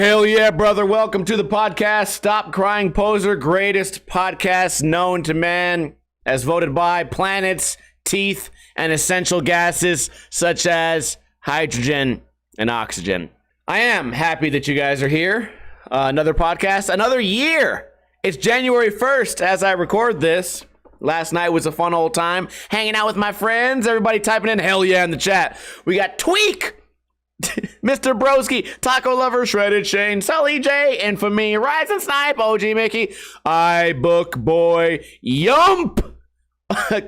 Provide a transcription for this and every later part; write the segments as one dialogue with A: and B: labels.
A: hell yeah, brother. Welcome to the podcast, Stop Crying Poser, greatest podcast known to man, as voted by planets, teeth, and essential gases such as hydrogen and oxygen. I am happy that you guys are here. Another podcast, another year. It's January 1st as I record this. Last night was a fun old time hanging out with my friends. Everybody typing in hell yeah in the chat. We got Tweak, Mr. Broski, Taco Lover, Shredded Shane, Sully J, and for me, Rise and Snipe, OG Mickey, iBook Boy, Yump,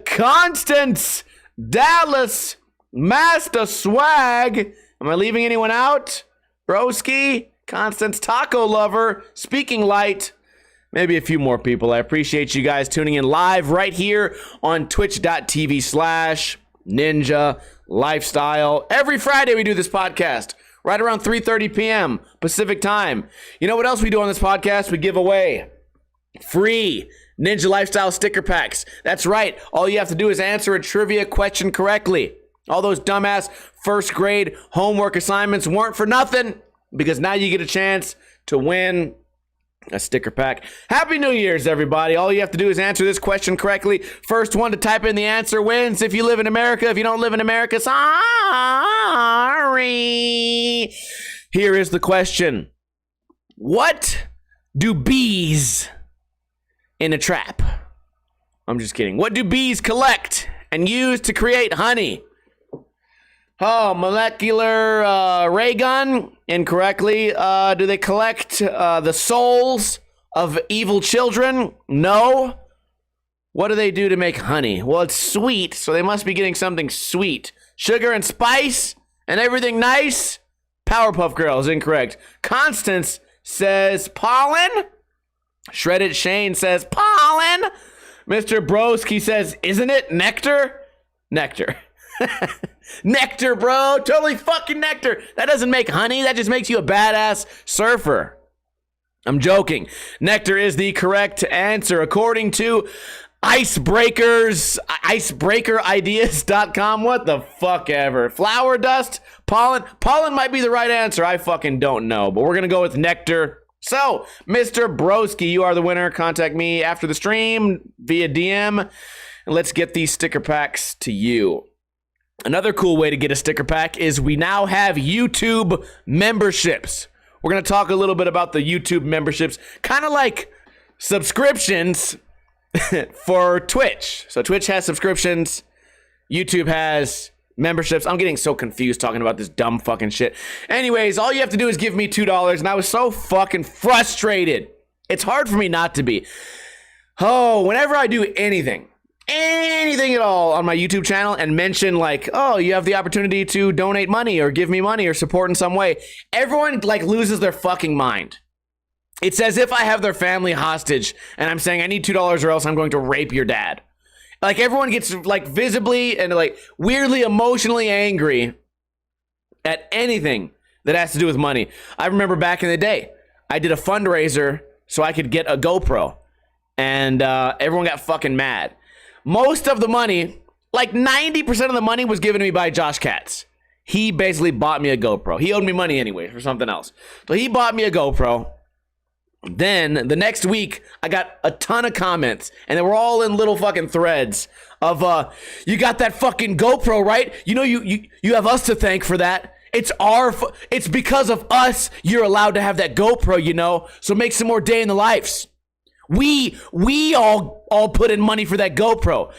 A: Constance, Dallas, Master Swag. Am I leaving anyone out? Broski, Constance, Taco Lover, Speaking Light, maybe a few more people. I appreciate you guys tuning in live right here on twitch.tv/Ninja Lifestyle. Every Friday we do this podcast right around 3:30 p.m. Pacific time. You know what else we do on this podcast? We give away free Ninja Lifestyle sticker packs. That's right. All you have to do is answer a trivia question correctly. All those dumbass first grade homework assignments weren't for nothing, because now you get a chance to win a sticker pack. Happy New Year's, everybody. All you have to do is answer this question correctly. First one to type in the answer wins. If you live in America, if you don't live in America, sorry. Here is the question. What do bees in a trap? I'm just kidding. What do bees collect and use to create honey? Oh, molecular ray gun. Incorrectly. Do they collect the souls of evil children? No. What do they do to make honey? Well, it's sweet, so they must be getting something sweet. Sugar and spice and everything nice? Powerpuff Girls, incorrect. Constance says pollen. Shredded Shane says pollen. Mr. Broski says, isn't it nectar? Nectar. Nectar, bro. Totally fucking nectar. That doesn't make honey. That just makes you a badass surfer. I'm joking. Nectar is the correct answer according to icebreakerideas.com. What the fuck ever. Flower dust, pollen. Pollen might be the right answer. I fucking don't know, but we're gonna go with nectar. So, Mr. Broski, you are the winner. Contact me after the stream via DM, and let's get these sticker packs to you. Another cool way to get a sticker pack is we now have YouTube memberships. We're going to talk a little bit about the YouTube memberships, kind of like subscriptions for Twitch. So Twitch has subscriptions, YouTube has memberships. I'm getting so confused talking about this dumb fucking shit. Anyways, all you have to do is give me $2, and I was so fucking frustrated. It's hard for me not to be. Oh, whenever I do anything at all on my YouTube channel and mention like, oh, you have the opportunity to donate money or give me money or support in some way, everyone like loses their fucking mind. It's as if I have their family hostage and I'm saying I need $2 or else I'm going to rape your dad. Like everyone gets like visibly and like weirdly emotionally angry at anything that has to do with money. I remember back in the day, I did a fundraiser so I could get a GoPro, and everyone got fucking mad. Most of the money, like 90% of the money, was given to me by Josh Katz. He basically bought me a GoPro. He owed me money anyway for something else. So he bought me a GoPro. Then the next week, I got a ton of comments, and they were all in little fucking threads of, you got that fucking GoPro, right? You know, you have us to thank for that. It's because of us you're allowed to have that GoPro, you know? So make some more day in the lives. We all put in money for that GoPro.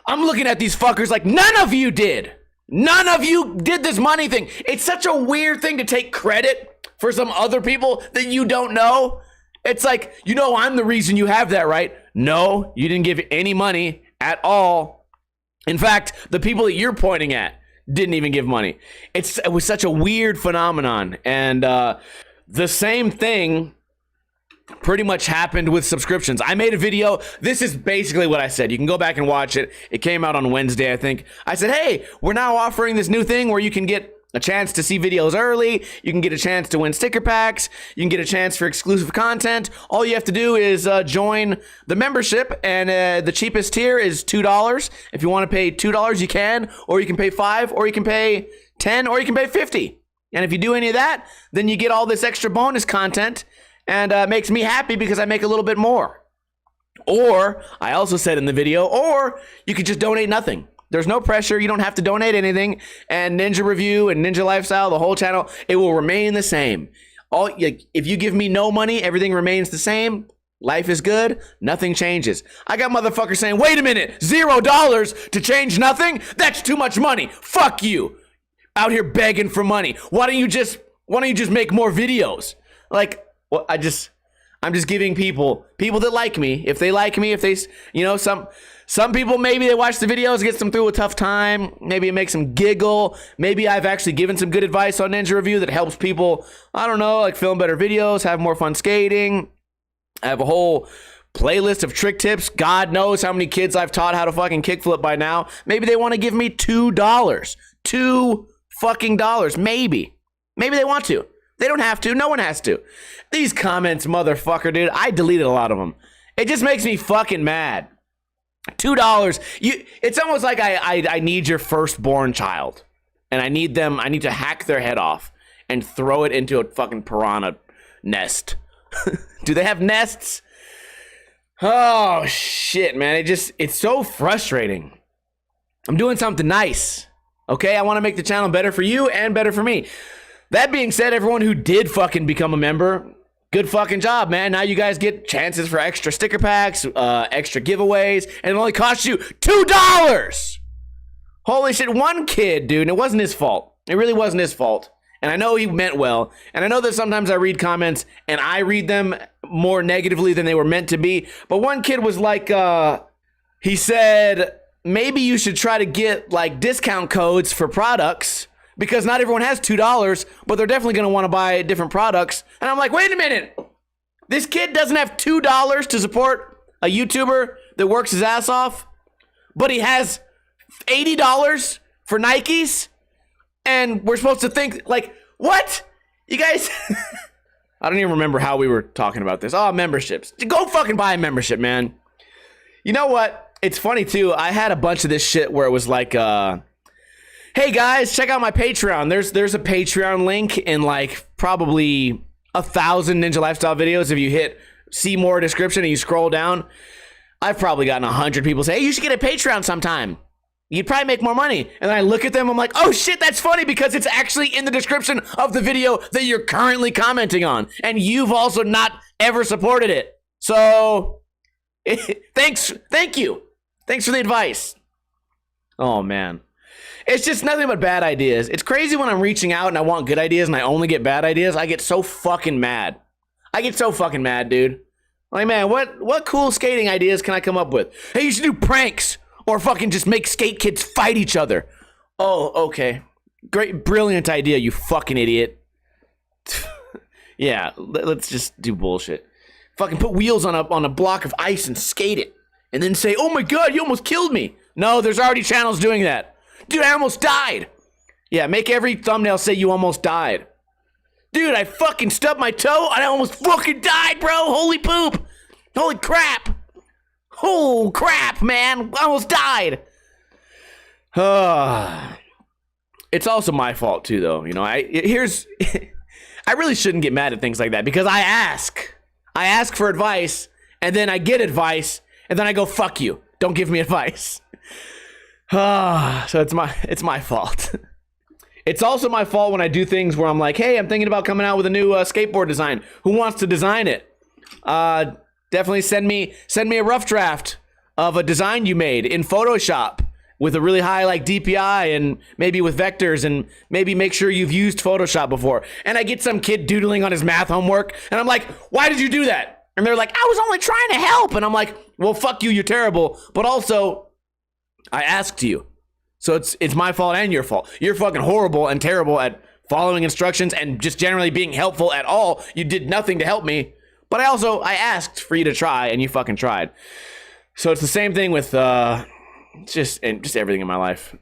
A: I'm looking at these fuckers like none of you did. None of you did this money thing. It's such a weird thing to take credit for some other people that you don't know. It's like, you know, I'm the reason you have that, right? No, you didn't give any money at all. In fact, the people that you're pointing at didn't even give money. It was such a weird phenomenon. And the same thing pretty much happened with subscriptions. I made a video. This is basically what I said. You can go back and watch it. It came out on Wednesday, I think. I said, hey, we're now offering this new thing where you can get a chance to see videos early. You can get a chance to win sticker packs. You can get a chance for exclusive content. All you have to do is join the membership, and the cheapest tier is $2. If you want to pay $2, you can, or you can pay $5, or you can pay $10, or you can pay $50. And if you do any of that, then you get all this extra bonus content, and it makes me happy because I make a little bit more. Or, I also said in the video, or you could just donate nothing. There's no pressure. You don't have to donate anything. And Ninja Review and Ninja Lifestyle, the whole channel, it will remain the same. If you give me no money, everything remains the same. Life is good. Nothing changes. I got motherfuckers saying, wait a minute, $0 to change nothing? That's too much money. Fuck you. Out here begging for money. Why don't you just make more videos? Like, well, I'm just giving people that like me, if they like me, if they, some people, maybe they watch the videos, gets them through a tough time. Maybe it makes them giggle. Maybe I've actually given some good advice on Ninja Review that helps people, I don't know, like film better videos, have more fun skating. I have a whole playlist of trick tips. God knows how many kids I've taught how to fucking kickflip by now. Maybe they want to give me $2. $2 fucking dollars. Maybe they want to. They don't have to. No one has to. These comments, motherfucker, dude, I deleted a lot of them. It just makes me fucking mad. $2. It's almost like I need your firstborn child. And I need to hack their head off and throw it into a fucking piranha nest. Do they have nests? Oh, shit, man. It's so frustrating. I'm doing something nice. Okay? I want to make the channel better for you and better for me. That being said, everyone who did fucking become a member, good fucking job, man. Now you guys get chances for extra sticker packs, extra giveaways, and it only costs you $2. Holy shit, one kid, dude, and it wasn't his fault. It really wasn't his fault. And I know he meant well. And I know that sometimes I read comments and I read them more negatively than they were meant to be. But one kid was like, he said, maybe you should try to get like discount codes for products because not everyone has $2, but they're definitely going to want to buy different products. And I'm like, wait a minute. This kid doesn't have $2 to support a YouTuber that works his ass off, but he has $80 for Nikes. And we're supposed to think, like, what? You guys, I don't even remember how we were talking about this. Oh, memberships. Go fucking buy a membership, man. You know what? It's funny, too. I had a bunch of this shit where it was like, hey, guys, check out my Patreon. There's a Patreon link in, like, probably 1,000 Ninja Lifestyle videos. If you hit see more description and you scroll down, I've probably gotten 100 people say, hey, you should get a Patreon sometime. You'd probably make more money. And then I look at them, I'm like, oh shit, that's funny because it's actually in the description of the video that you're currently commenting on. And you've also not ever supported it. So, thank you. Thanks for the advice. Oh man. It's just nothing but bad ideas. It's crazy when I'm reaching out and I want good ideas and I only get bad ideas. I get so fucking mad. I get so fucking mad, dude. Like, man, what cool skating ideas can I come up with? Hey, you should do pranks. Or fucking just make skate kids fight each other. Oh, okay. Great, brilliant idea, you fucking idiot. Yeah, let's just do bullshit. Fucking put wheels on a block of ice and skate it. And then say, oh my god, you almost killed me. No, there's already channels doing that. Dude, I almost died. Yeah, make every thumbnail say you almost died. Dude, I fucking stubbed my toe and I almost fucking died, bro. Holy poop. Holy crap. Oh, crap, man. I almost died. It's also my fault, too, though. You know, I really shouldn't get mad at things like that because I ask. I ask for advice, and then I get advice, and then I go, fuck you. Don't give me advice. So it's my fault. It's also my fault when I do things where I'm like, hey, I'm thinking about coming out with a new skateboard design. Who wants to design it? Definitely send me a rough draft of a design you made in Photoshop with a really high like DPI and maybe with vectors and maybe make sure you've used Photoshop before. And I get some kid doodling on his math homework and I'm like, why did you do that? And they're like, I was only trying to help. And I'm like, well, fuck you, you're terrible. But also, I asked you. So it's my fault and your fault. You're fucking horrible and terrible at following instructions and just generally being helpful at all. You did nothing to help me. But I asked for you to try, and you fucking tried. So it's the same thing with just everything in my life.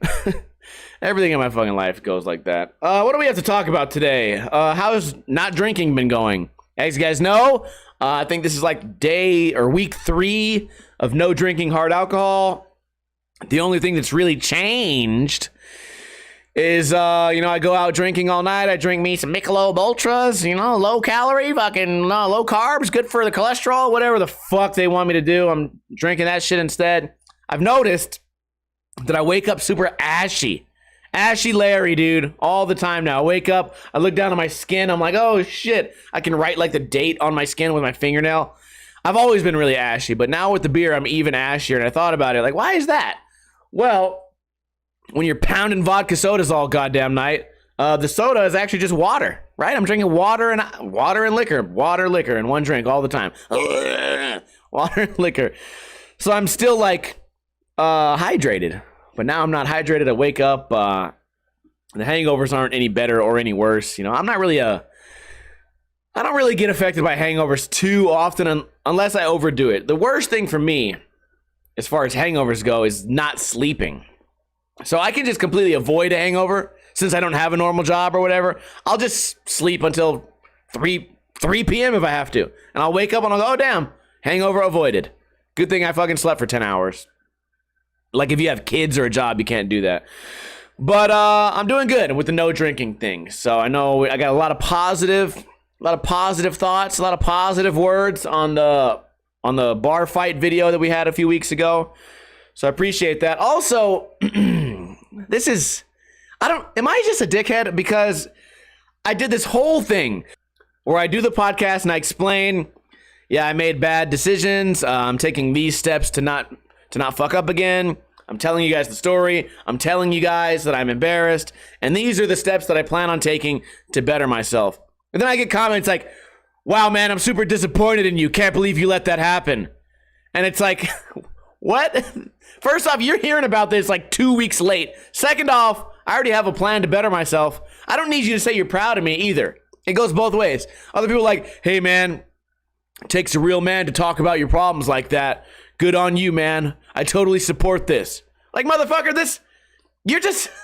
A: Everything in my fucking life goes like that. What do we have to talk about today? How's not drinking been going? As you guys know, I think this is like day or week 3 of no drinking hard alcohol. The only thing that's really changed is, I go out drinking all night. I drink me some Michelob Ultras, low calorie, fucking low carbs, good for the cholesterol, whatever the fuck they want me to do. I'm drinking that shit instead. I've noticed that I wake up super ashy. Ashy Larry, dude, all the time now. I wake up, I look down at my skin, I'm like, oh shit. I can write like the date on my skin with my fingernail. I've always been really ashy, but now with the beer, I'm even ashier. And I thought about it, like, why is that? Well, when you're pounding vodka sodas all goddamn night, the soda is actually just water, right? I'm drinking water and liquor in one drink all the time. Water and liquor. So I'm still like hydrated, but now I'm not hydrated. I wake up, the hangovers aren't any better or any worse. I don't really get affected by hangovers too often unless I overdo it. The worst thing for me, as far as hangovers go, is not sleeping. So I can just completely avoid a hangover since I don't have a normal job or whatever. I'll just sleep until 3 p.m. if I have to. And I'll wake up and I'll go, oh, damn, hangover avoided. Good thing I fucking slept for 10 hours. Like if you have kids or a job, you can't do that. But I'm doing good with the no drinking thing. So I know I got a lot of positive thoughts, a lot of positive words on the bar fight video that we had a few weeks ago. So I appreciate that. Also, am I just a dickhead? Because I did this whole thing where I do the podcast and I explain, I made bad decisions. I'm taking these steps to not fuck up again. I'm telling you guys the story. I'm telling you guys that I'm embarrassed. And these are the steps that I plan on taking to better myself. And then I get comments like, wow, man, I'm super disappointed in you. Can't believe you let that happen. And it's like, what? First off, you're hearing about this like 2 weeks late. Second off, I already have a plan to better myself. I don't need you to say you're proud of me either. It goes both ways. Other people are like, hey, man, it takes a real man to talk about your problems like that. Good on you, man. I totally support this. Like, motherfucker,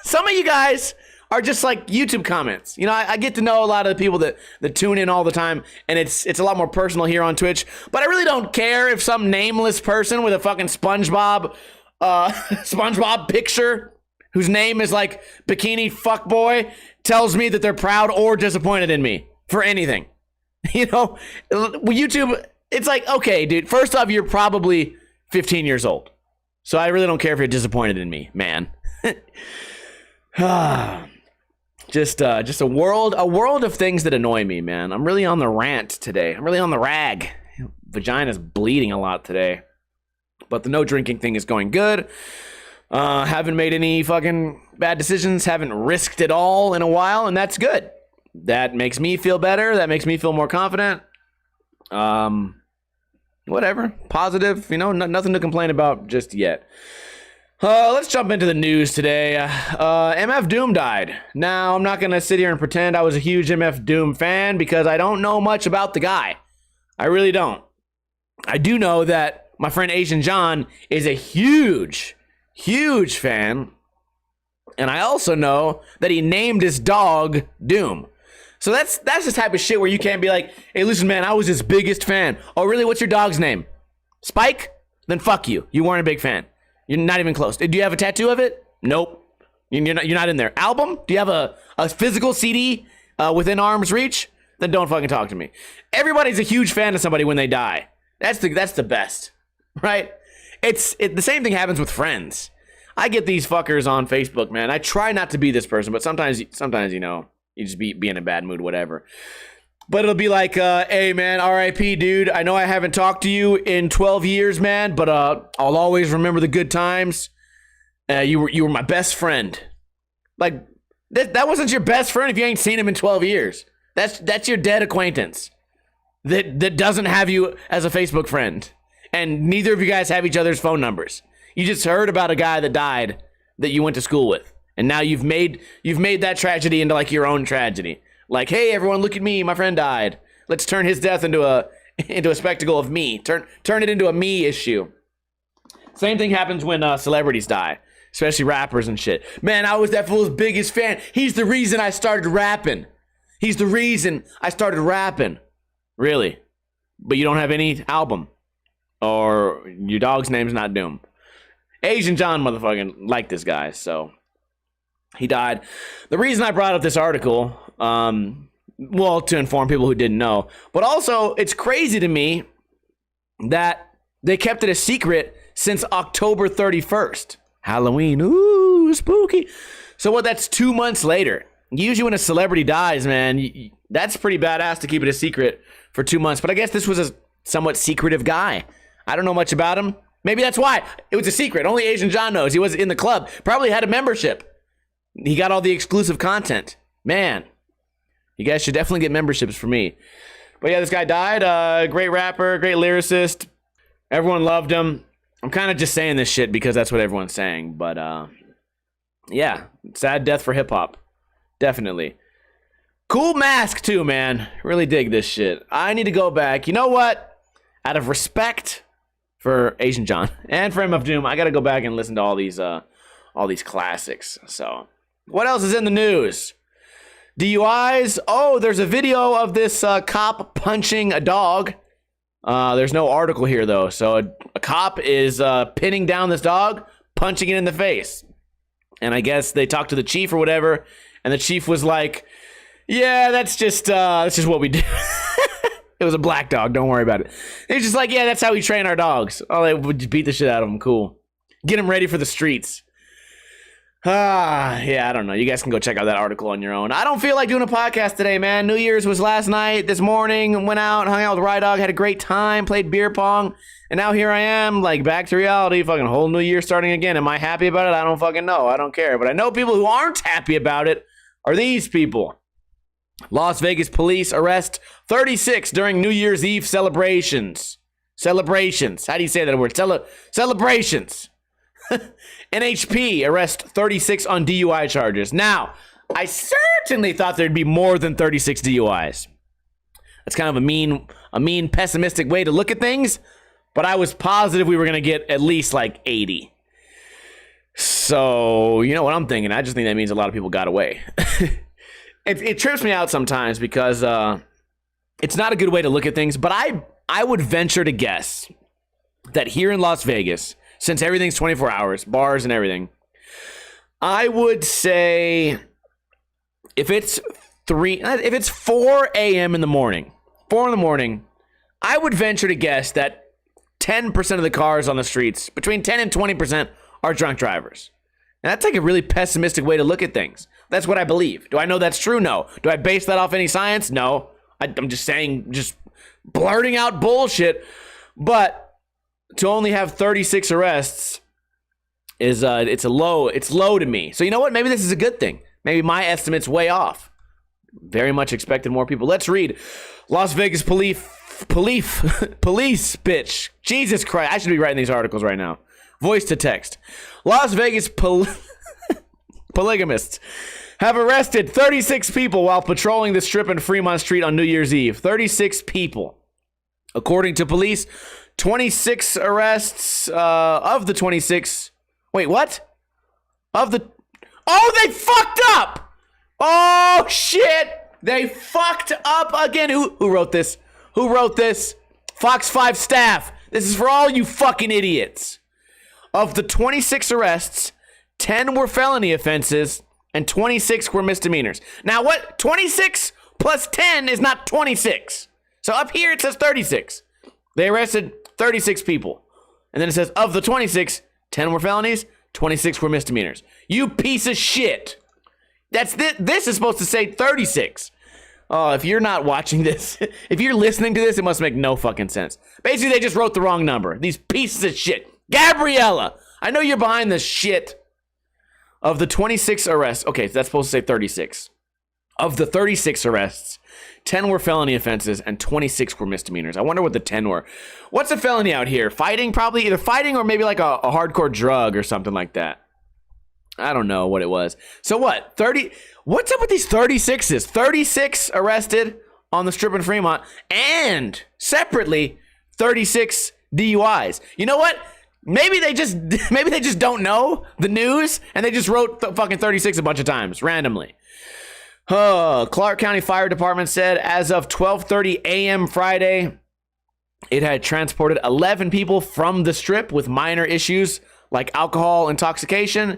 A: some of you guys are just like YouTube comments. I get to know a lot of the people that tune in all the time, and it's a lot more personal here on Twitch. But I really don't care if some nameless person with a fucking SpongeBob picture, whose name is like Bikini Fuckboy, tells me that they're proud or disappointed in me for anything. YouTube, it's like, okay, dude, first off, you're probably 15 years old. So I really don't care if you're disappointed in me, man. Just a world of things that annoy me, man. I'm really on the rant today. I'm really on the rag. Vagina's bleeding a lot today. But the no drinking thing is going good. Haven't made any fucking bad decisions. Haven't risked it all in a while, and that's good. That makes me feel better. That makes me feel more confident. Whatever. Positive. Nothing to complain about just yet. Let's jump into the news today. MF Doom died. Now, I'm not going to sit here and pretend I was a huge MF Doom fan because I don't know much about the guy. I really don't. I do know that my friend Asian John is a huge fan. And I also know that he named his dog Doom. So that's the type of shit where you can't be like, hey, listen, man, I was his biggest fan. Oh, really? What's your dog's name? Spike? Then fuck you. You weren't a big fan. You're not even close. Do you have a tattoo of it? Nope. You're not in there. Album? Do you have a physical CD within arm's reach? Then don't fucking talk to me. Everybody's a huge fan of somebody when they die. That's the best, right? The same thing happens with friends. I get these fuckers on Facebook, man. I try not to be this person, but sometimes you just be in a bad mood, whatever. But it'll be like, hey, man, RIP, dude. I know I haven't talked to you in 12 years, man, but I'll always remember the good times. You were my best friend. Like, that wasn't your best friend if you ain't seen him in 12 years. That's your dead acquaintance that doesn't have you as a Facebook friend. And neither of you guys have each other's phone numbers. You just heard about a guy that died that you went to school with. And now you've made that tragedy into like your own tragedy. Like, hey, everyone, look at me. My friend died. Let's turn his death into a spectacle of me. Turn it into a me issue. Same thing happens when celebrities die, especially rappers and shit. Man, I was that fool's biggest fan. He's the reason I started rapping. Really? But you don't have any album. Or your dog's name's not Doom. Asian John motherfucking like this guy, so He died. The reason I brought up this article, well, to inform people who didn't know, but also it's crazy to me that they kept it a secret since October 31st. Halloween, ooh, spooky. So what, that's 2 months later. Usually when a celebrity dies, man, that's pretty badass to keep it a secret for 2 months. But I guess this was a somewhat secretive guy. I don't know much about him. Maybe that's why it was a secret. Only Asian John knows. He was in the club. Probably had a membership. He got all the exclusive content. Man, you guys should definitely get memberships for me. But yeah, this guy died. Great rapper, great lyricist. Everyone loved him. I'm kind of just saying this shit because that's what everyone's saying. But yeah, sad death for hip hop. Definitely. Cool mask too, man. Really dig this shit. I need to go back. You know what? Out of respect for Asian John and for MF Doom, I got to go back and listen to all these classics. So, what else is in the news? DUIs. Oh, there's a video of this cop punching a dog. There's no article here though. So a cop is pinning down this dog, punching it in the face. And I guess they talked to the chief or whatever, and the chief was like, "Yeah, that's just what we do." It was a black dog. Don't worry about it. He's just like, "Yeah, that's how we train our dogs. Oh, they would just beat the shit out of them. Cool. Get them ready for the streets." Yeah, I don't know. You guys can go check out that article on your own. I don't feel like doing a podcast today, man. New Year's was last night. This morning, went out, hung out with Rye Dog, had a great time, played beer pong, and now here I am, like, back to reality, fucking whole new year starting again. Am I happy about it? I don't fucking know. I don't care. But I know people who aren't happy about it are these people. Las Vegas police arrest 36 during New Year's Eve celebrations. Celebrations. How do you say that word? Celebrations. NHP arrest 36 on DUI charges. Now, I certainly thought there'd be more than 36 DUIs. That's kind of a mean, pessimistic way to look at things, but I was positive we were going to get at least like 80. So, you know what I'm thinking? I just think that means a lot of people got away. It trips me out sometimes because it's not a good way to look at things, but I would venture to guess that here in Las Vegas, since everything's 24 hours, bars and everything, I would say if it's 4 a.m. in the morning, 4 in the morning, I would venture to guess that 10% of the cars on the streets, between 10 and 20%, are drunk drivers. Now, that's like a really pessimistic way to look at things. That's what I believe. Do I know that's true? No. Do I base that off any science? No. I'm just saying, just blurting out bullshit. But to only have 36 arrests is it's low to me. So you know what? Maybe this is a good thing. Maybe my estimate's way off. Very much expected more people. Let's read. Las Vegas police, bitch. Jesus Christ. I should be writing these articles right now. Voice to text. Las Vegas polygamists have arrested 36 people while patrolling the strip in Fremont Street on New Year's Eve. 36 people. According to police, 26 arrests of the 26. Wait, what? Oh, they fucked up. Oh, shit. They fucked up again. Who wrote this? Who wrote this? Fox 5 staff. This is for all you fucking idiots. Of the 26 arrests, 10 were felony offenses and 26 were misdemeanors. Now what? 26 plus 10 is not 26. So up here it says 36. They arrested 36 people. And then it says of the 26, 10 were felonies, 26 were misdemeanors. You piece of shit. This is supposed to say 36. Oh, if you're not watching this, if you're listening to this, it must make no fucking sense. Basically, they just wrote the wrong number. These pieces of shit. Gabriella, I know you're behind this shit. Of the 26 arrests, okay, so that's supposed to say 36. Of the 36 arrests, 10 were felony offenses and 26 were misdemeanors. I wonder what the 10 were. What's a felony out here? Fighting, probably either fighting or maybe like a hardcore drug or something like that. I don't know what it was. So what? What's up with these 36s? 36 arrested on the strip in Fremont and separately 36 DUIs. You know what? Maybe they just don't know the news and they just wrote fucking 36 a bunch of times randomly. Clark County Fire Department said as of 12:30 a.m. Friday, it had transported 11 people from the strip with minor issues like alcohol intoxication.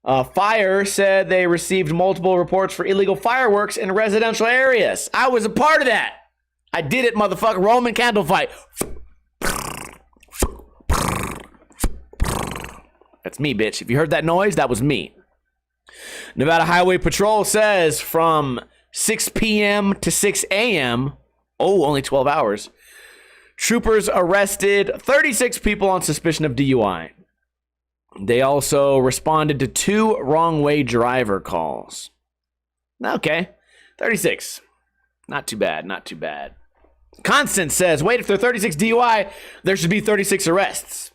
A: Fire said they received multiple reports for illegal fireworks in residential areas. I was a part of that. I did it, motherfucker. Roman candle fight. That's me, bitch. If you heard that noise, that was me. Nevada Highway Patrol says from 6 p.m. to 6 a.m., only 12 hours, troopers arrested 36 people on suspicion of DUI. They also responded to 2 wrong-way driver calls. Okay, 36. Not too bad, not too bad. Constance says, wait, if there are 36 DUI, there should be 36 arrests.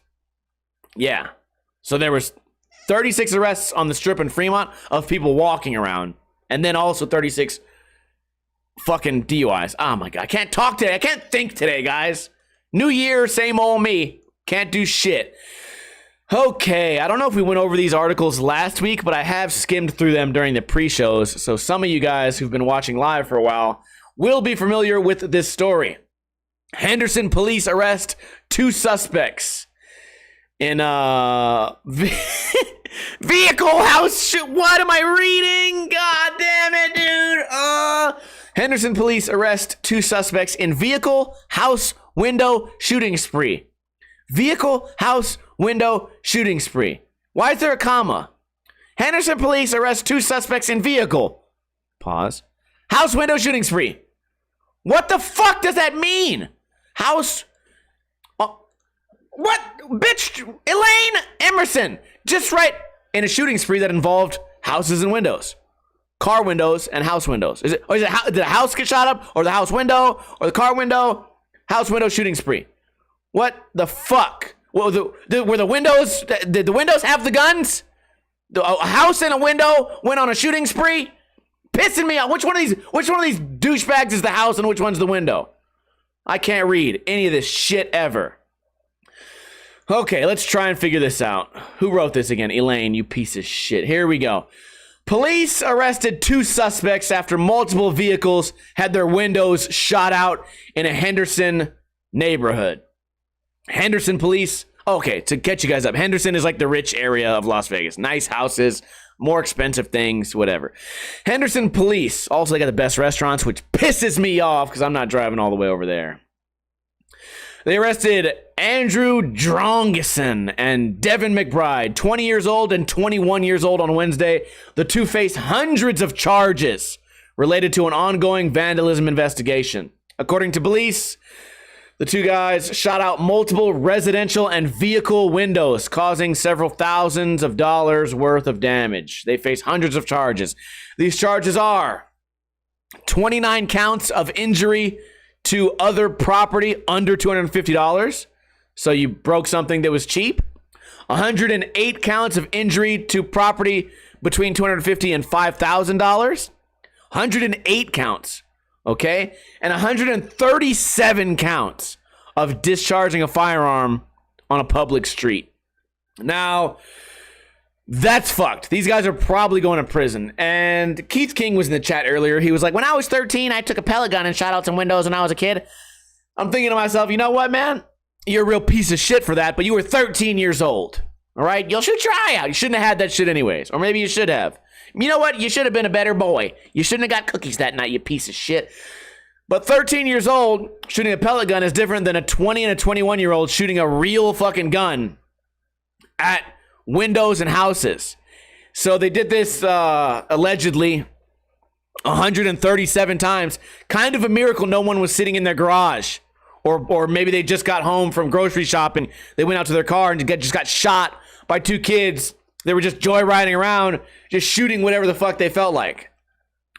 A: Yeah. So there was 36 arrests on the strip in Fremont of people walking around. And then also 36 fucking DUIs. Oh my God. I can't talk today. I can't think today, guys. New year, same old me. Can't do shit. Okay. I don't know if we went over these articles last week, but I have skimmed through them during the pre-shows. So some of you guys who've been watching live for a while will be familiar with this story. Henderson police arrest 2 suspects in vehicle house. What am I reading? God damn it, dude. Henderson police arrest 2 suspects in vehicle house window shooting spree. Vehicle house window shooting spree. Why is there a comma? Henderson police arrest 2 suspects in vehicle. Pause. House window shooting spree. What the fuck does that mean? House. What? Bitch, Elaine Emerson. Just right in a shooting spree that involved houses and windows. Car windows and house windows. Did the house get shot up? Or the house window? Or the car window? House window shooting spree. What the fuck? Well, were the windows, did the windows have the guns? A house and a window went on a shooting spree? Pissing me off. Which one of these douchebags is the house and which one's the window? I can't read any of this shit ever. Okay, let's try and figure this out. Who wrote this again? Elaine, you piece of shit. Here we go. Police arrested 2 suspects after multiple vehicles had their windows shot out in a Henderson neighborhood. Henderson police. Okay, to catch you guys up, Henderson is like the rich area of Las Vegas. Nice houses, more expensive things, whatever. Henderson police also got the best restaurants, which pisses me off because I'm not driving all the way over there. They arrested Andrew Drongeson and Devin McBride, 20 years old and 21 years old on Wednesday. The 2 face hundreds of charges related to an ongoing vandalism investigation. According to police, the 2 guys shot out multiple residential and vehicle windows, causing several thousands of dollars worth of damage. They face hundreds of charges. These charges are 29 counts of injury to other property under $250. So you broke something that was cheap. 108 counts of injury to property between $250 and $5,000. 108 counts. Okay? And 137 counts of discharging a firearm on a public street. Now, that's fucked. These guys are probably going to prison. And Keith King was in the chat earlier. He was like, when I was 13, I took a pellet gun and shot out some windows when I was a kid. I'm thinking to myself, you know what, man? You're a real piece of shit for that, but you were 13 years old. All right? You'll shoot your eye out. You shouldn't have had that shit anyways. Or maybe you should have. You know what? You should have been a better boy. You shouldn't have got cookies that night, you piece of shit. But 13 years old shooting a pellet gun is different than a 20 and a 21-year-old shooting a real fucking gun at windows and houses. So they did this allegedly 137 times. Kind of a miracle no one was sitting in their garage. Or maybe they just got home from grocery shopping. They went out to their car and just got shot by 2 kids. They were just joyriding around, just shooting whatever the fuck they felt like.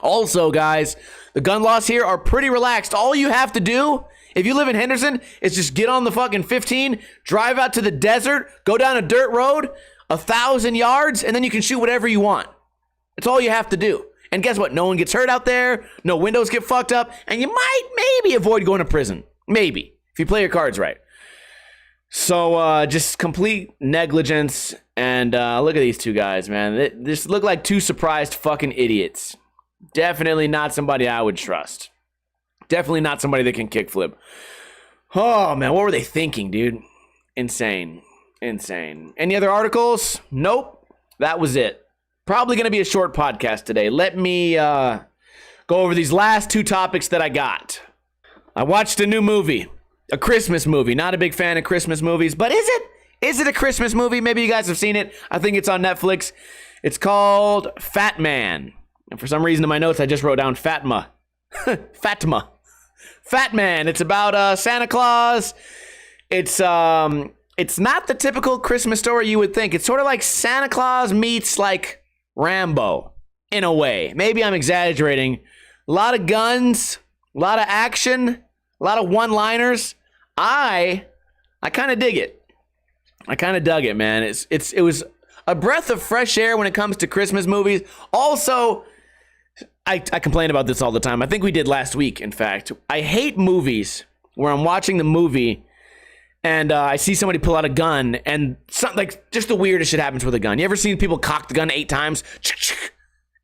A: Also, guys, the gun laws here are pretty relaxed. All you have to do, if you live in Henderson, is just get on the fucking 15, drive out to the desert, go down a dirt road, 1,000 yards, and then you can shoot whatever you want. That's all you have to do. And guess what? No one gets hurt out there. No windows get fucked up. And you might maybe avoid going to prison. Maybe. If you play your cards right. So just complete negligence. And look at these 2 guys, man. They just look like 2 surprised fucking idiots. Definitely not somebody I would trust. Definitely not somebody that can kickflip. Oh, man. What were they thinking, dude? Insane. Insane. Any other articles? Nope. That was it. Probably going to be a short podcast today. Let me go over these last two topics that I got. I watched a new movie, a Christmas movie. Not a big fan of Christmas movies, but is it? Is it a Christmas movie? Maybe you guys have seen it. I think it's on Netflix. It's called FATMAN. And for some reason in my notes, I just wrote down FATMA. FATMA. FATMAN. It's about Santa Claus. It's not the typical Christmas story you would think. It's sort of like Santa Claus meets like Rambo, in a way. Maybe I'm exaggerating. A lot of guns, a lot of action, a lot of one-liners. I kind of dig it. I kind of dug it, man. It was a breath of fresh air when it comes to Christmas movies. Also, I complain about this all the time. I think we did last week, in fact. I hate movies where I'm watching the movie and I see somebody pull out a gun and something like just the weirdest shit happens with a gun. You ever seen people cock the gun 8 times?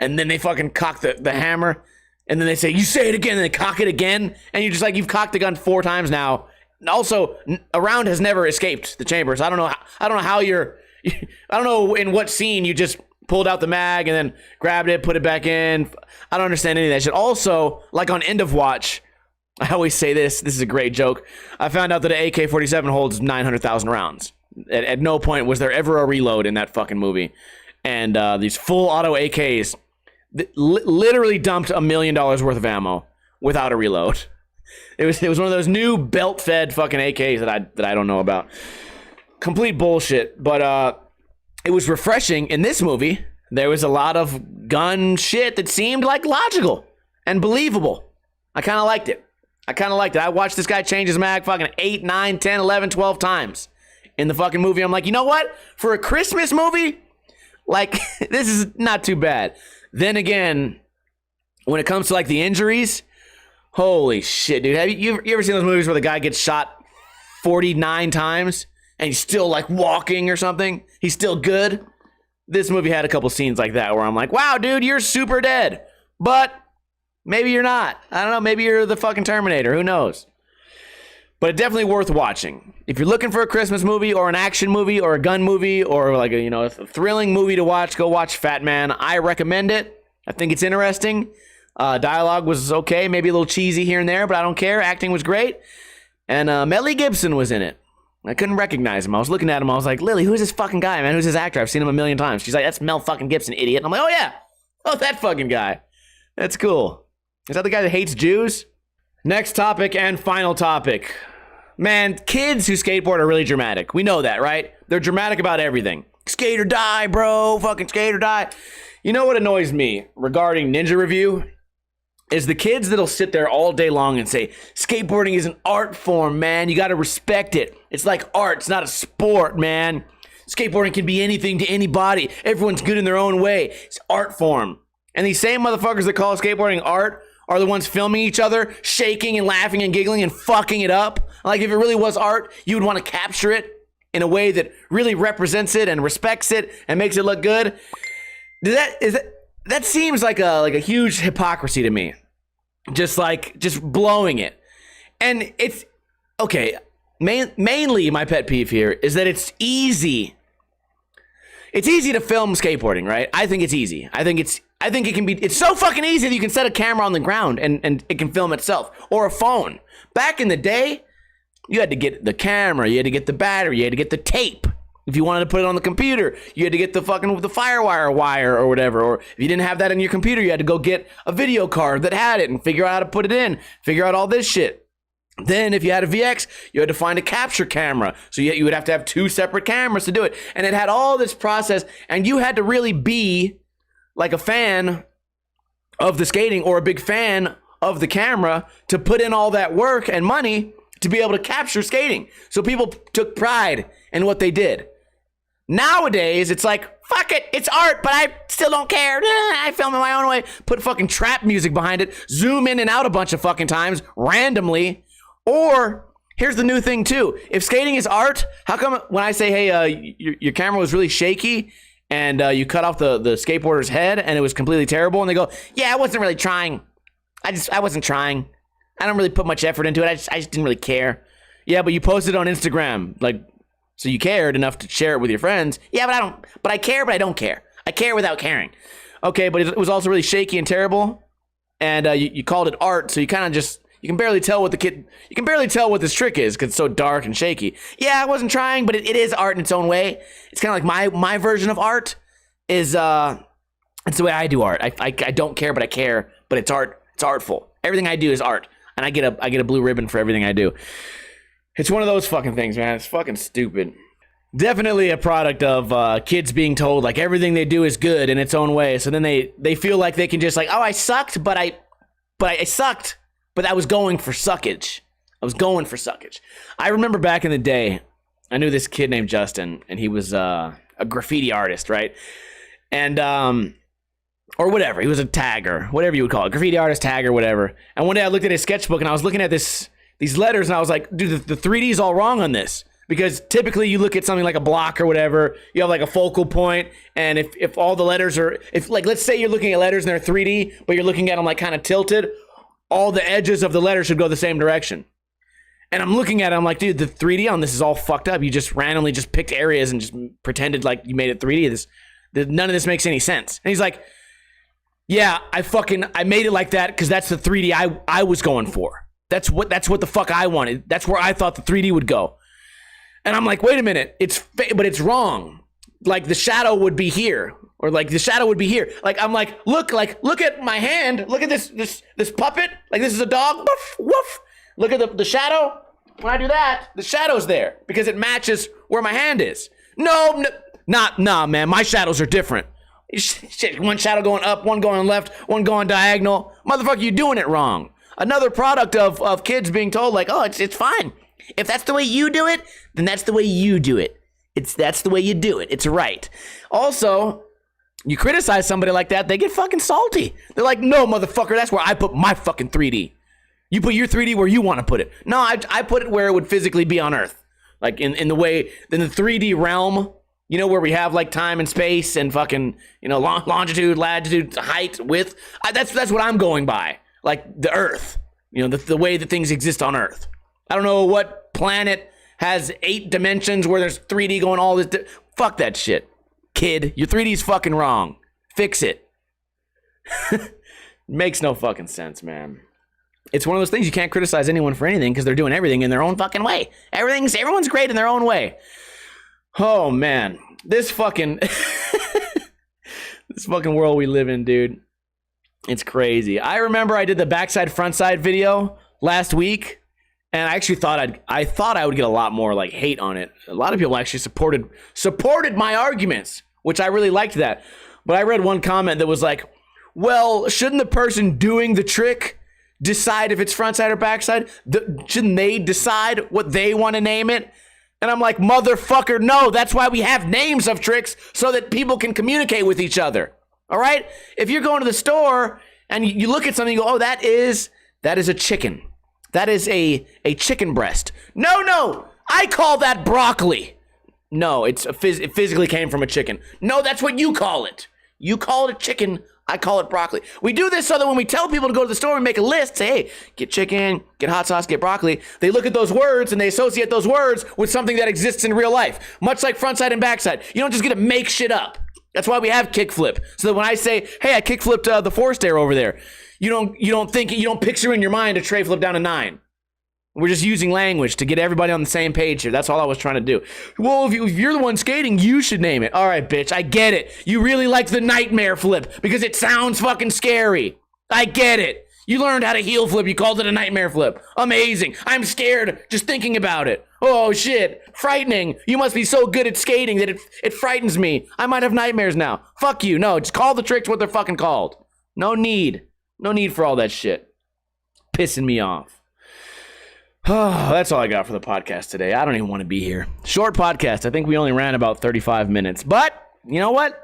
A: And then they fucking cock the hammer. And then they say, you say it again, and they cock it again. And you're just like, you've cocked the gun 4 times now. And also, a round has never escaped the chamber. So I don't know how you're, I don't know in what scene you just pulled out the mag and then grabbed it, put it back in. I don't understand any of that shit. Also, like on End of Watch, I always say this is a great joke. I found out that an AK-47 holds 900,000 rounds. At no point was there ever a reload in that fucking movie. And these full auto AKs literally dumped $1 million worth of ammo without a reload. It was one of those new belt-fed fucking AKs that I don't know about. Complete bullshit. But it was refreshing. In this movie, there was a lot of gun shit that seemed like logical and believable. I kind of liked it. I watched this guy change his mag fucking 8, 9, 10, 11, 12 times in the fucking movie. I'm like, you know what? For a Christmas movie, like, this is not too bad. Then again, when it comes to like the injuries, holy shit, dude. Have you ever seen those movies where the guy gets shot 49 times and he's still like walking or something? He's still good. This movie had a couple scenes like that where I'm like, wow, dude, you're super dead. But maybe you're not. I don't know. Maybe you're the fucking Terminator. Who knows? But it's definitely worth watching. If you're looking for a Christmas movie or an action movie or a gun movie or like a thrilling movie to watch, go watch FATMAN. I recommend it. I think it's interesting. Dialogue was okay, maybe a little cheesy here and there, but I don't care. Acting was great. And Mel Gibson was in it. I couldn't recognize him. I was looking at him. I was like, Lily, who's this fucking guy, man? Who's this actor? I've seen him a million times. She's like, that's Mel fucking Gibson, idiot. And I'm like, oh yeah. Oh, that fucking guy. That's cool. Is that the guy that hates Jews? Next topic and final topic. Man, kids who skateboard are really dramatic. We know that, right? They're dramatic about everything. Skate or die, bro. Fucking skate or die. You know what annoys me regarding Ninja Review? Is the kids that'll sit there all day long and say, skateboarding is an art form, man. You got to respect it. It's like art. It's not a sport, man. Skateboarding can be anything to anybody. Everyone's good in their own way. It's art form. And these same motherfuckers that call skateboarding art are the ones filming each other, shaking and laughing and giggling and fucking it up. Like, if it really was art, you would want to capture it in a way that really represents it and respects it and makes it look good. That seems like a huge hypocrisy to me. Just blowing it. And it's okay. Mainly my pet peeve here is that it's easy. It's easy to film skateboarding, right? I think it's easy. I think it can be, it's so fucking easy that you can set a camera on the ground and it can film itself, or a phone. Back in the day, you had to get the camera, you had to get the battery, you had to get the tape. If you wanted to put it on the computer, you had to get the FireWire wire or whatever. Or if you didn't have that in your computer, you had to go get a video card that had it and figure out how to put it in, figure out all this shit. Then if you had a VX, you had to find a capture camera. So you would have to have 2 separate cameras to do it. And it had all this process, and you had to really be like a fan of the skating or a big fan of the camera to put in all that work and money to be able to capture skating. So people took pride in what they did. Nowadays, it's like, fuck it, it's art, but I still don't care. I film it my own way. Put fucking trap music behind it. Zoom in and out a bunch of fucking times, randomly. Or, here's the new thing too. If skating is art, how come when I say, hey, your camera was really shaky and you cut off the skateboarder's head and it was completely terrible, and they go, yeah, I wasn't really trying. I wasn't trying. I don't really put much effort into it. I just didn't really care. Yeah, but you posted on Instagram, like, so you cared enough to share it with your friends. Yeah, but I care, but I don't care. I care without caring. Okay, but it was also really shaky and terrible. And you called it art, so you kind of just, you can barely tell what this trick is because it's so dark and shaky. Yeah, I wasn't trying, but it is art in its own way. It's kind of like my version of art is, it's the way I do art. I don't care, but I care, but it's art. It's artful. Everything I do is art. And I get a blue ribbon for everything I do. It's one of those fucking things, man. It's fucking stupid. Definitely a product of kids being told like everything they do is good in its own way. So then they feel like they can just like, oh, I sucked, but I sucked, but I was going for suckage. I remember back in the day, I knew this kid named Justin, and he was a graffiti artist, right? And or whatever, he was a tagger, whatever you would call it, graffiti artist, tagger, whatever. And one day I looked at his sketchbook and I was looking at these letters, and I was like, dude, the 3D is all wrong on this. Because typically you look at something like a block or whatever, you have like a focal point, and if all the letters are, if like, let's say you're looking at letters and they're 3D, but you're looking at them like kind of tilted, all the edges of the letters should go the same direction. And I'm looking at it, I'm like, dude, the 3D on this is all fucked up. You just randomly just picked areas and just pretended like you made it 3D. None of this makes any sense. And he's like, yeah, I made it like that because that's the 3D I was going for. That's what the fuck I wanted. That's where I thought the 3D would go. And I'm like, wait a minute, but it's wrong. Like the shadow would be here, or like the shadow would be here. Like I'm like, look at my hand. Look at this puppet. Like this is a dog. Woof, woof. Look at the shadow. When I do that, the shadow's there because it matches where my hand is. Nah, man. My shadows are different. Shit, one shadow going up, one going left, one going diagonal. Motherfucker, you're doing it wrong. Another product of kids being told like, oh, it's fine. If that's the way you do it, then that's the way you do it. That's the way you do it. It's right. Also, you criticize somebody like that, they get fucking salty. They're like, no, motherfucker, that's where I put my fucking 3D. You put your 3D where you want to put it. No, I put it where it would physically be on Earth. Like in the 3D realm, you know, where we have like time and space and fucking, you know, longitude, latitude, height, width. That's what I'm going by. Like the Earth, you know, the way that things exist on Earth. I don't know what planet has 8 dimensions where there's 3D going all this. Fuck that shit. Kid, your 3D's fucking wrong. Fix it. Makes no fucking sense, man. It's one of those things you can't criticize anyone for anything because they're doing everything in their own fucking way. Everyone's great in their own way. Oh, man. This fucking world we live in, dude. It's crazy. I remember I did the backside frontside video last week. And I actually thought I would get a lot more like hate on it. A lot of people actually supported my arguments, which I really liked that. But I read one comment that was like, well, shouldn't the person doing the trick decide if it's frontside or backside? Shouldn't they decide what they want to name it? And I'm like, motherfucker, no, that's why we have names of tricks so that people can communicate with each other. All right? If you're going to the store and you look at something, you go, oh, that is a chicken. That is a chicken breast. No, I call that broccoli. No, it physically came from a chicken. No, that's what you call it. You call it chicken. I call it broccoli. We do this so that when we tell people to go to the store and make a list, say, hey, get chicken, get hot sauce, get broccoli, they look at those words and they associate those words with something that exists in real life. Much like frontside and backside. You don't just get to make shit up. That's why we have kickflip. So that when I say, hey, I kickflipped the 4-stair over there, you don't picture in your mind a tray flip down a 9. We're just using language to get everybody on the same page here. That's all I was trying to do. Well, if you're the one skating, you should name it. All right, bitch, I get it. You really like the nightmare flip because it sounds fucking scary. I get it. You learned how to heel flip. You called it a nightmare flip. Amazing. I'm scared just thinking about it. Oh, shit. Frightening. You must be so good at skating that it frightens me. I might have nightmares now. Fuck you. No, just call the tricks what they're fucking called. No need for all that shit. Pissing me off. Oh, that's all I got for the podcast today. I don't even want to be here. Short podcast. I think we only ran about 35 minutes. But you know what?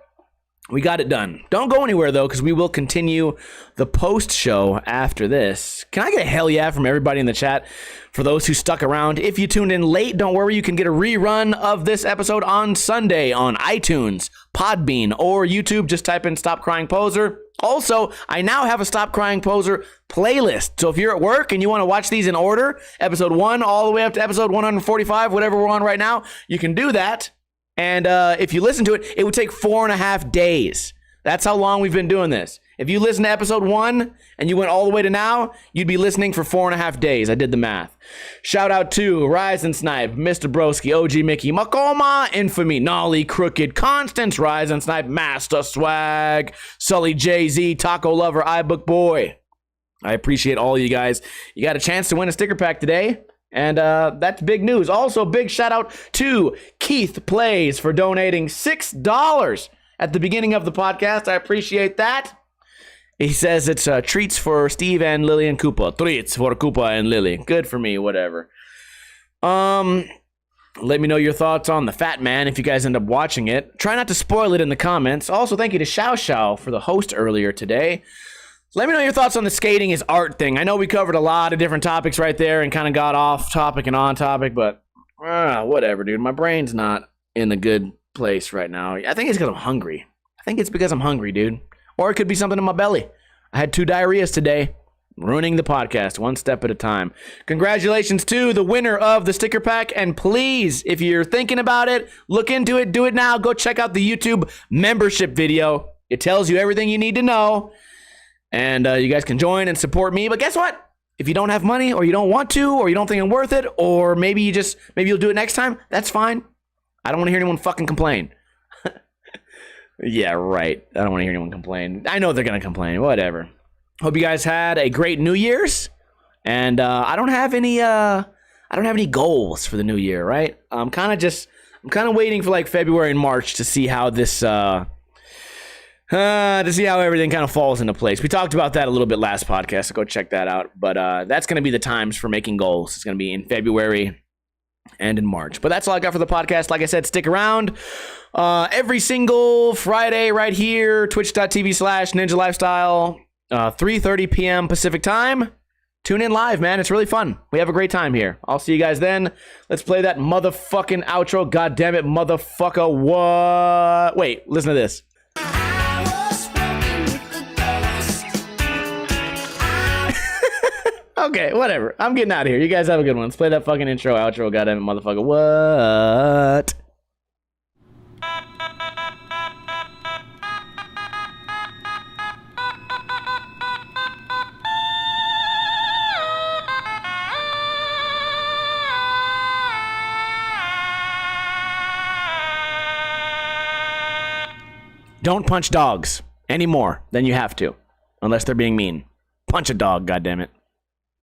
A: We got it done. Don't go anywhere, though, because we will continue the post show after this. Can I get a hell yeah from everybody in the chat? For those who stuck around, if you tuned in late, don't worry. You can get a rerun of this episode on Sunday on iTunes, Podbean, or YouTube. Just type in Stop Crying Poser. Also, I now have a Stop Crying Poser playlist. So if you're at work and you want to watch these in order, episode 1 all the way up to episode 145, whatever we're on right now, you can do that. And if you listen to it, it would take 4.5 days. That's how long we've been doing this. If you listen to episode 1 and you went all the way to now, you'd be listening for 4.5 days. I did the math. Shout out to Rise and Snipe, Mr. Broski, OG Mickey, Makoma, Infamy, Nolly, Crooked, Constance, Rise and Snipe, Master Swag, Sully, Jay-Z, Taco Lover, iBook Boy. I appreciate all of you guys. You got a chance to win a sticker pack today. And that's big news. Also, big shout out to Keith Plays for donating $6 at the beginning of the podcast. I appreciate that. He says it's treats for Steve and Lily and Koopa. Treats for Koopa and Lily. Good for me, whatever. Let me know your thoughts on the Fat Man if you guys end up watching it. Try not to spoil it in the comments. Also, thank you to Xiao Xiao for the host earlier today. Let me know your thoughts on the skating is art thing. I know we covered a lot of different topics right there and kind of got off topic and on topic, but whatever, dude. My brain's not in a good place right now. I think it's because I'm hungry. I think it's because I'm hungry, dude. Or it could be something in my belly. I had 2 diarrheas today, ruining the podcast one step at a time. Congratulations to the winner of the sticker pack. And please, if you're thinking about it, look into it. Do it now. Go check out the YouTube membership video. It tells you everything you need to know. And you guys can join and support me. But guess what? If you don't have money or you don't want to or you don't think I'm worth it or maybe you'll do it next time, that's fine. I don't want to hear anyone fucking complain. Yeah, right. I don't want to hear anyone complain. I know they're going to complain. Whatever. Hope you guys had a great New Year's. And I don't have any goals for the new year, right? I'm kind of waiting for like February and March to see how this to see how everything kind of falls into place. We talked about that a little bit last podcast, so go check that out. But that's going to be the times for making goals. It's going to be in February and in March. But that's all I got for the podcast. Like I said, stick around. Every single Friday right here, twitch.tv/Ninja Lifestyle, 3:30 p.m. Pacific time. Tune in live, man. It's really fun. We have a great time here. I'll see you guys then. Let's play that motherfucking outro. God damn it, motherfucker. What? Wait, listen to this. Okay, whatever. I'm getting out of here. You guys have a good one. Let's play that fucking intro, outro. Goddamn it, motherfucker. What? Don't punch dogs any more than you have to, unless they're being mean. Punch a dog, goddammit.